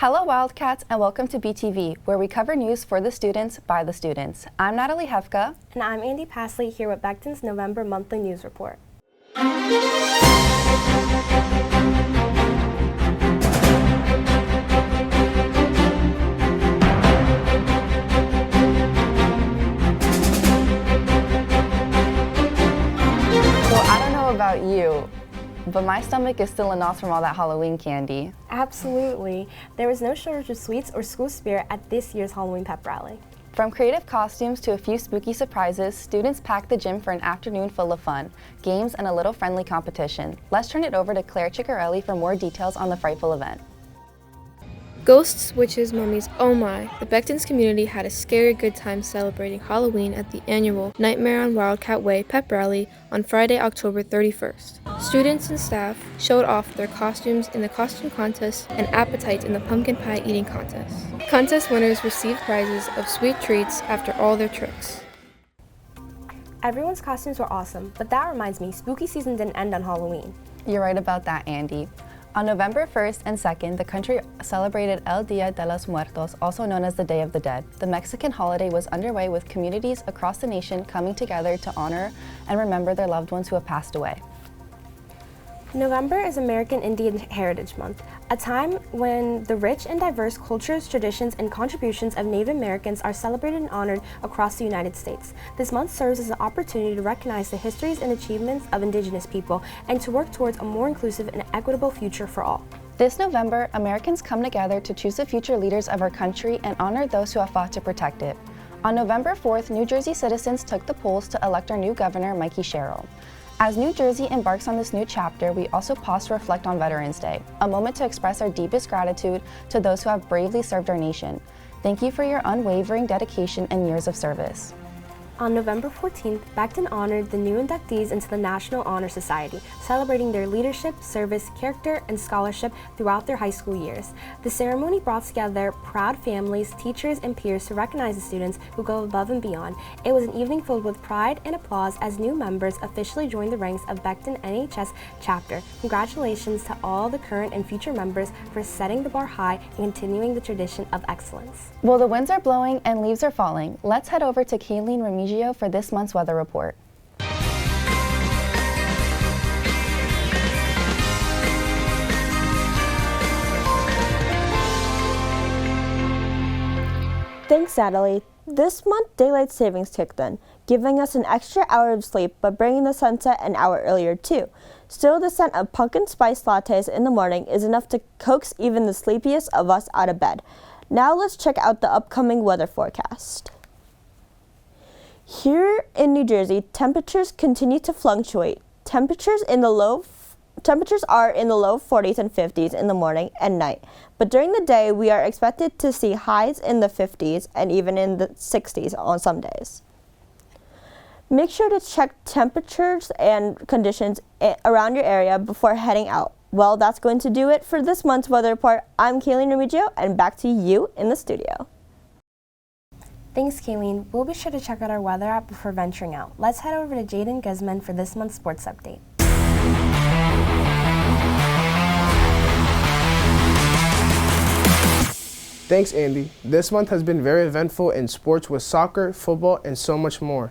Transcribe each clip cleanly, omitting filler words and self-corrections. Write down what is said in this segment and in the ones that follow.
Hello Wildcats and welcome to BTV, where we cover news for the students by the students. I'm Natalie Hefka. And I'm Andy Pasley here with Becton's November monthly news report. Well, I don't know about you, but my stomach is still in knots from all that Halloween candy. Absolutely. There was no shortage of sweets or school spirit at this year's Halloween pep rally. From creative costumes to a few spooky surprises, students packed the gym for an afternoon full of fun, games, and a little friendly competition. Let's turn it over to Claire Ciccarelli for more details on the frightful event. Ghosts, witches, mummies, oh my! The Becton's community had a scary good time celebrating Halloween at the annual Nightmare on Wildcat Way pep rally on Friday, October 31st. Students and staff showed off their costumes in the costume contest and appetites in the pumpkin pie eating contest. Contest winners received prizes of sweet treats after all their tricks. Everyone's costumes were awesome, but that reminds me, spooky season didn't end on Halloween. You're right about that, Andy. On November 1st and 2nd, the country celebrated El Día de los Muertos, also known as the Day of the Dead. The Mexican holiday was underway with communities across the nation coming together to honor and remember their loved ones who have passed away. November is American Indian Heritage Month, a time when the rich and diverse cultures, traditions, and contributions of Native Americans are celebrated and honored across the United States. This month serves as an opportunity to recognize the histories and achievements of Indigenous people and to work towards a more inclusive and equitable future for all. This November, Americans come together to choose the future leaders of our country and honor those who have fought to protect it. On November 4th, New Jersey citizens took the polls to elect our new governor, Mikey Sherrill. As New Jersey embarks on this new chapter, we also pause to reflect on Veterans Day, a moment to express our deepest gratitude to those who have bravely served our nation. Thank you for your unwavering dedication and years of service. On November 14th, Becton honored the new inductees into the National Honor Society, celebrating their leadership, service, character, and scholarship throughout their high school years. The ceremony brought together proud families, teachers, and peers to recognize the students who go above and beyond. It was an evening filled with pride and applause as new members officially joined the ranks of Becton NHS chapter. Congratulations to all the current and future members for setting the bar high and continuing the tradition of excellence. Well, the winds are blowing and leaves are falling. Let's head over to Kayleen Remigio for this month's weather report. Thanks, Natalie. This month, daylight savings kicked in, giving us an extra hour of sleep but bringing the sunset an hour earlier too. Still, the scent of pumpkin spice lattes in the morning is enough to coax even the sleepiest of us out of bed. Now let's check out the upcoming weather forecast. Here in New Jersey, temperatures continue to fluctuate. Temperatures are in the low 40s and 50s in the morning and night, but during the day we are expected to see highs in the 50s and even in the 60s on some days. Make sure to check temperatures and conditions around your area before heading out. Well, that's going to do it for this month's weather report. I'm Kayleen Remigio, and back to you in the studio. Thanks, Kayleen. We'll be sure to check out our weather app before venturing out. Let's head over to Jaden Guzman for this month's sports update. Thanks, Andy. This month has been very eventful in sports with soccer, football, and so much more.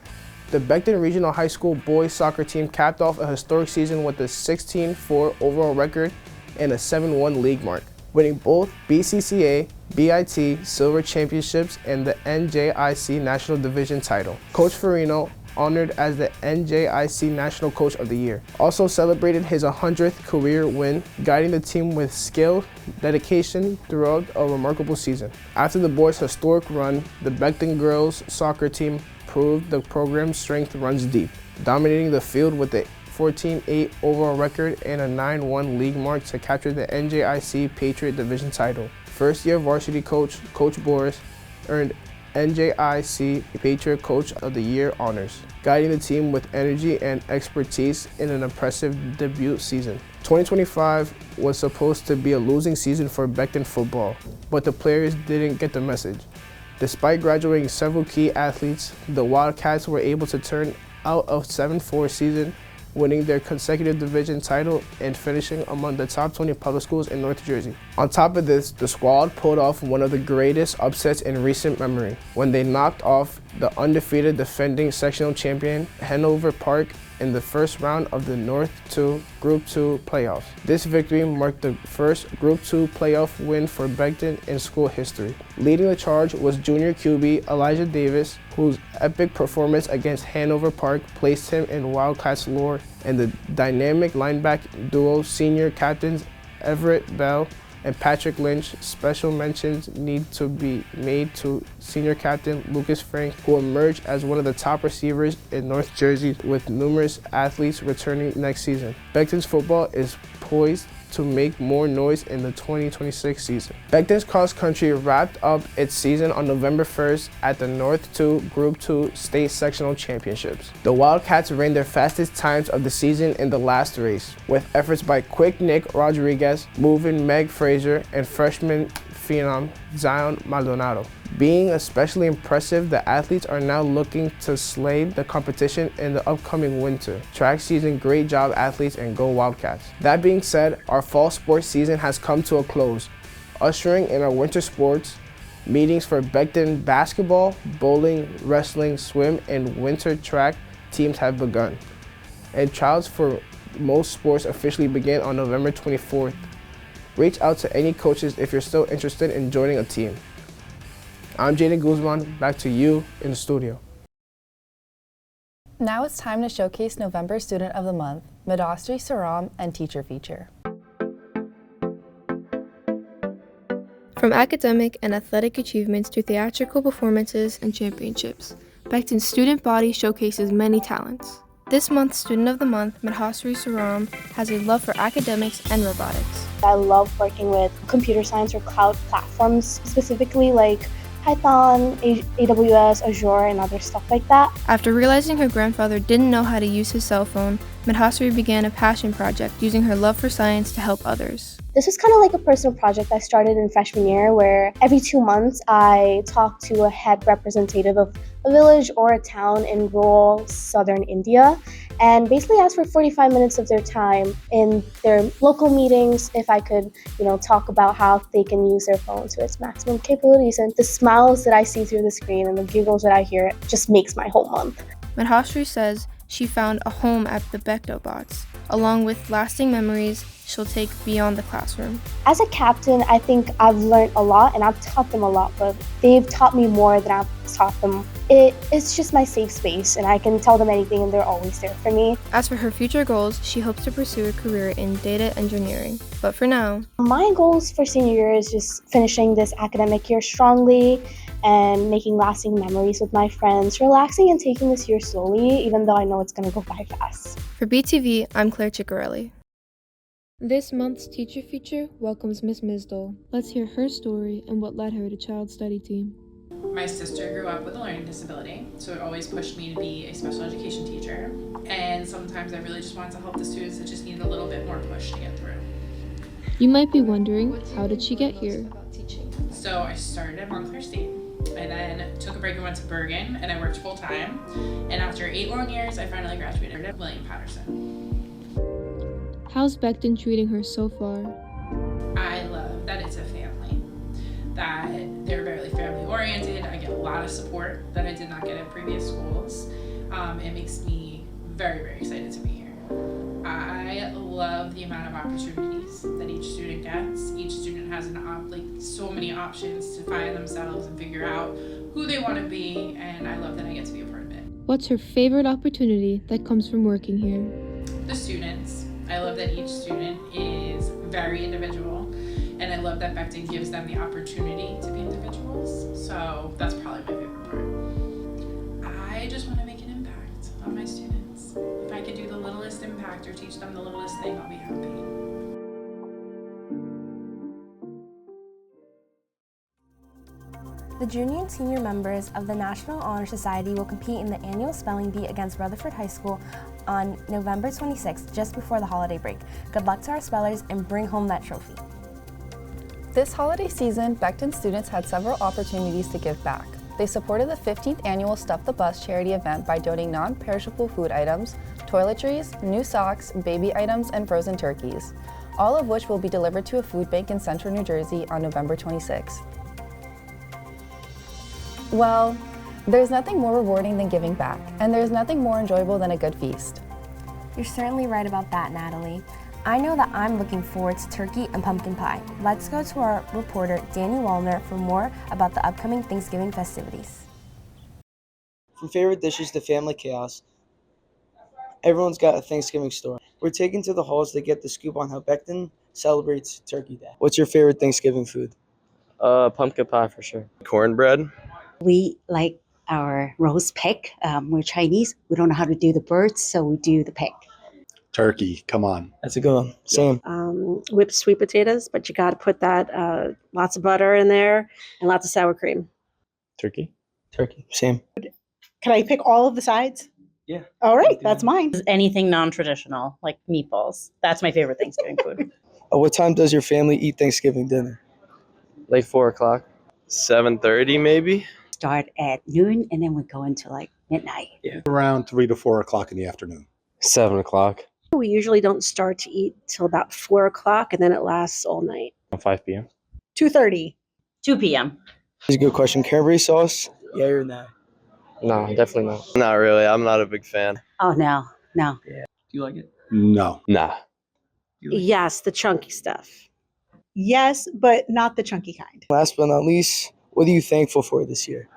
The Becton Regional High School boys soccer team capped off a historic season with a 16-4 overall record and a 7-1 league mark, winning both BCCA, BIT Silver Championships and the NJIC National Division title. Coach Farino, honored as the NJIC National Coach of the Year, also celebrated his 100th career win, guiding the team with skill, dedication throughout a remarkable season. After the boys' historic run, the Becton girls soccer team proved the program's strength runs deep, dominating the field with a 14-8 overall record and a 9-1 league mark to capture the NJIC Patriot Division title. First-year varsity coach, Coach Boris, earned NJIC Patriot Coach of the Year honors, guiding the team with energy and expertise in an impressive debut season. 2025 was supposed to be a losing season for Becton football, but the players didn't get the message. Despite graduating several key athletes, the Wildcats were able to turn out a 7-4 season winning their consecutive division title and finishing among the top 20 public schools in North Jersey. On top of this, the squad pulled off one of the greatest upsets in recent memory when they knocked off the undefeated defending sectional champion Hanover Park in the first round of the North 2 Group 2 playoffs. This victory marked the first Group 2 playoff win for Beckton in school history. Leading the charge was junior QB Elijah Davis, whose epic performance against Hanover Park placed him in Wildcats lore, and the dynamic linebacker duo senior captains Everett Bell and Patrick Lynch. Special mentions need to be made to senior captain Lucas Frank, who emerged as one of the top receivers in North Jersey with numerous athletes returning next season. Beckton's football is poised to make more noise in the 2026 season. Beckton's cross country wrapped up its season on November 1st at the North 2 Group 2 State Sectional Championships. The Wildcats ran their fastest times of the season in the last race, with efforts by Quick Nick Rodriguez, Movin' Meg Frazier, and freshman phenom Zion Maldonado. Being especially impressive, the athletes are now looking to slay the competition in the upcoming winter track season. Great job, athletes, and go Wildcats. That being said, our fall sports season has come to a close, ushering in our winter sports. Meetings for Beckton basketball, bowling, wrestling, swim, and winter track teams have begun, and trials for most sports officially begin on November 24th. Reach out to any coaches if you're still interested in joining a team. I'm Jaden Guzman, back to you in the studio. Now it's time to showcase November Student of the Month, Madhusri Saram, and Teacher Feature. From academic and athletic achievements to theatrical performances and championships, Beckton's student body showcases many talents. This month's Student of the Month, Madhusri Saram, has a love for academics and robotics. I love working with computer science or cloud platforms, specifically like Python, AWS, Azure, and other stuff like that. After realizing her grandfather didn't know how to use his cell phone, Madhusri began a passion project using her love for science to help others. This was kind of like a personal project I started in freshman year, where every 2 months I talked to a head representative of a village or a town in rural southern India, and basically asked for 45 minutes of their time in their local meetings if I could, talk about how they can use their phone to its maximum capabilities. And the smiles that I see through the screen and the giggles that I hear just makes my whole month. Madhusri says she found a home at the Bectobots, along with lasting memories she'll take beyond the classroom. As a captain, I think I've learned a lot and I've taught them a lot, but they've taught me more than I've taught them. It's just my safe space, and I can tell them anything and they're always there for me. As for her future goals, she hopes to pursue a career in data engineering. But for now, my goals for senior year is just finishing this academic year strongly and making lasting memories with my friends, relaxing and taking this year slowly, even though I know it's going to go by fast. For BTV, I'm Claire Ciccarelli. This month's Teacher Feature welcomes Miss Misdole. Let's hear her story and what led her to Child Study Team. My sister grew up with a learning disability, so it always pushed me to be a special education teacher. And sometimes I really just wanted to help the students that just needed a little bit more push to get through. You might be wondering, how did she get here? So I started at Montclair State. I then took a break and went to Bergen, and I worked full time. And after 8 long years, I finally graduated at William Patterson. How's Beckton treating her so far? I love that it's a family, that they're very family oriented. I get a lot of support that I did not get at previous schools. It makes me very, very excited to be here. I love the amount of opportunities that each student gets. Each student has so many options to find themselves and figure out who they want to be, and I love that I get to be a part of it. What's her favorite opportunity that comes from working here? The students. I love that each student is very individual, and I love that Beckton gives them the opportunity to be individuals. So that's probably my favorite part. I just want to make an impact on my students. If I could do the littlest impact or teach them the littlest thing, I'll be happy. The junior and senior members of the National Honor Society will compete in the annual spelling bee against Rutherford High School on November 26th, just before the holiday break. Good luck to our spellers and bring home that trophy. This holiday season, Beckton students had several opportunities to give back. they supported the 15th annual Stuff the Bus charity event by donating non-perishable food items, toiletries, new socks, baby items, and frozen turkeys, all of which will be delivered to a food bank in central New Jersey on November 26th. Well, there's nothing more rewarding than giving back, and there's nothing more enjoyable than a good feast. You're certainly right about that, Natalie. I know that I'm looking forward to turkey and pumpkin pie. Let's go to our reporter, Danny Wallner, for more about the upcoming Thanksgiving festivities. From favorite dishes to family chaos, everyone's got a Thanksgiving story. We're taken to the halls to get the scoop on how Becton celebrates Turkey Day. What's your favorite Thanksgiving food? Pumpkin pie for sure. Cornbread. We like our roast pig. We're Chinese. We don't know how to do the birds, so we do the pig. Turkey, come on. That's a good one. Same. Whipped sweet potatoes, but you got to put that lots of butter in there and lots of sour cream. Turkey. Turkey. Same. Can I pick all of the sides? Yeah. All right, that's mine. Anything non-traditional, like meatballs. That's my favorite Thanksgiving food. What time does your family eat Thanksgiving dinner? Like 4 o'clock. 7:30 maybe. Start at noon and then we go into like midnight. Yeah. Around 3 to 4 o'clock in the afternoon. 7 o'clock. We usually don't start to eat till about 4 o'clock, and then it lasts all night. 5 p.m. 2:30. 2 p.m. That's a good question. Cranberry sauce? Yeah or no? No, definitely not. Not really. I'm not a big fan. Oh, no. Do you like it? No. Nah. Yes, the chunky stuff. Yes, but not the chunky kind. Last but not least, what are you thankful for this year?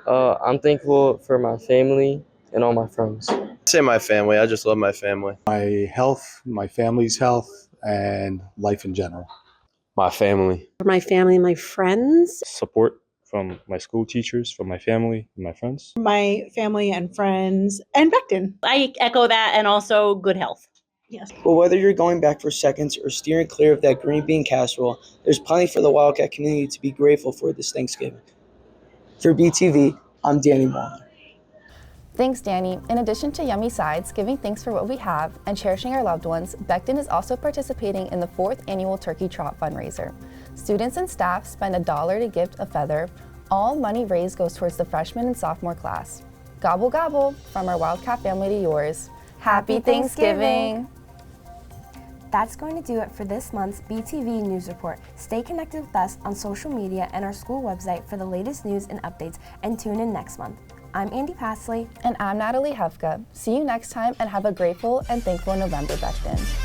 I'm thankful for my family and all my friends. Say my family. I just love my family. My health, my family's health, and life in general. My family. For my family and my friends. Support from my school teachers, from my family and my friends. My family and friends, and Becton. I echo that, and also good health. Yes. Well, whether you're going back for seconds or steering clear of that green bean casserole, there's plenty for the Wildcat community to be grateful for this Thanksgiving. For BTV, I'm Danny Wallner. Thanks, Danny. In addition to yummy sides, giving thanks for what we have, and cherishing our loved ones, Becton is also participating in the 4th annual Turkey Trot fundraiser. Students and staff spend $1 to gift a feather. All money raised goes towards the freshman and sophomore class. Gobble gobble, from our Wildcat family to yours. Happy Thanksgiving! That's going to do it for this month's BTV News Report. Stay connected with us on social media and our school website for the latest news and updates, and tune in next month. I'm Andy Pasley. And I'm Natalie Hefka. See you next time, and have a grateful and thankful November, Becton.